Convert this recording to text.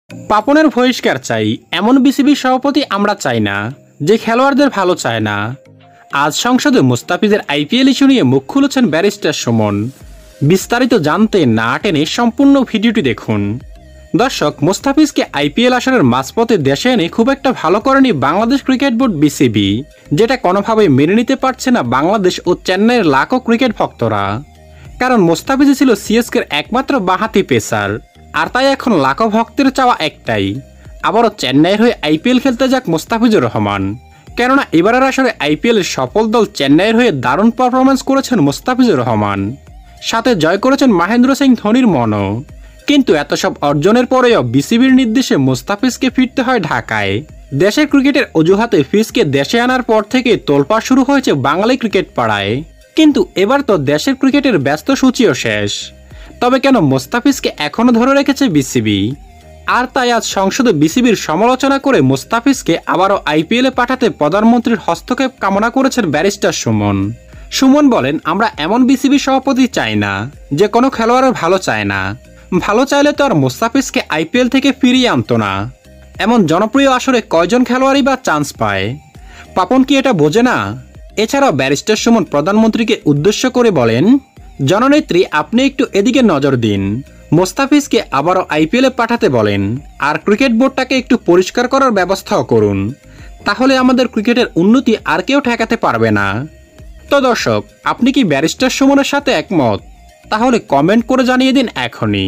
পাপনের বহিষ্কার চাই এমন বিসিবি সভাপতি আমরা চাই না, যে খেলোয়াড়দের ভালো চায় না। আজ সংসদে মুস্তাফিজের আইপিএল ইস্যু নিয়ে মুখ খুলেছেন ব্যারিস্টার সুমন। বিস্তারিত জানতে না টেনে সম্পূর্ণ ভিডিওটি দেখুন। দর্শক, মুস্তাফিজকে আইপিএল আসরের মাঝপথে দেশে এনে খুব একটা ভালো করেনি বাংলাদেশ ক্রিকেট বোর্ড বিসিবি, যেটা কোনোভাবেই মেনে নিতে পারছে না বাংলাদেশ ও চেন্নাইয়ের লাখো ক্রিকেট ভক্তরা। কারণ মুস্তাফিজ ছিল সিএসকের একমাত্র বাঁহাতি পেসার, আর তাই এখন লাখো ভক্তের চাওয়া একটাই, আবারও চেন্নাইয়ের হয়ে আইপিএল খেলতে যাক মুস্তাফিজুর রহমান। কেননা এবারের আসরে আইপিএলের সফল দল চেন্নাইয়ের হয়ে দারুণ পারফরমেন্স করেছেন মুস্তাফিজুর রহমান, সাথে জয় করেছেন মহেন্দ্র সিং ধোনির মনও। কিন্তু এত সব অর্জনের পরেও বিসিবির নির্দেশে মুস্তাফিজকে ফিরতে হয় ঢাকায়। দেশের ক্রিকেটের অজুহাতে ফিজকে দেশে আনার পর থেকে তোলপাড় শুরু হয়েছে বাঙালি ক্রিকেট পাড়ায়। কিন্তু এবার তো দেশের ক্রিকেটের ব্যস্ত সূচিও শেষ, তবে কেন মুস্তাফিজকে এখনও ধরে রেখেছে বিসিবি? আর তাই আজ সংসদে বিসিবির সমালোচনা করে মুস্তাফিজকে আবারও আইপিএলে পাঠাতে প্রধানমন্ত্রীর হস্তক্ষেপ কামনা করেছেন ব্যারিস্টার সুমন। সুমন বলেন, আমরা এমন বিসিবি সভাপতি চাই না যে কোনো খেলোয়াড়ের ভালো চায় না। ভালো চাইলে তো আর মুস্তাফিজকে আইপিএল থেকে ফিরিয়ে আনতো না। এমন জনপ্রিয় আসরে কয়জন খেলোয়াড়ই বা চান্স পায়? পাপন কি এটা বোঝে না? এছাড়াও ব্যারিস্টার সুমন প্রধানমন্ত্রীকে উদ্দেশ্য করে বলেন, জননেত্রী, আপনি একটু এদিকে নজর দিন, মুস্তাফিজকে আবারও আইপিএলে পাঠাতে বলেন, আর ক্রিকেট বোর্ডটাকে একটু পরিষ্কার করার ব্যবস্থাও করুন। তাহলে আমাদের ক্রিকেটের উন্নতি আর কেউ ঠেকাতে পারবে না। তো দর্শক, আপনি কি ব্যারিস্টার সুমনের সাথে একমত? তাহলে কমেন্ট করে জানিয়ে দিন এখনই।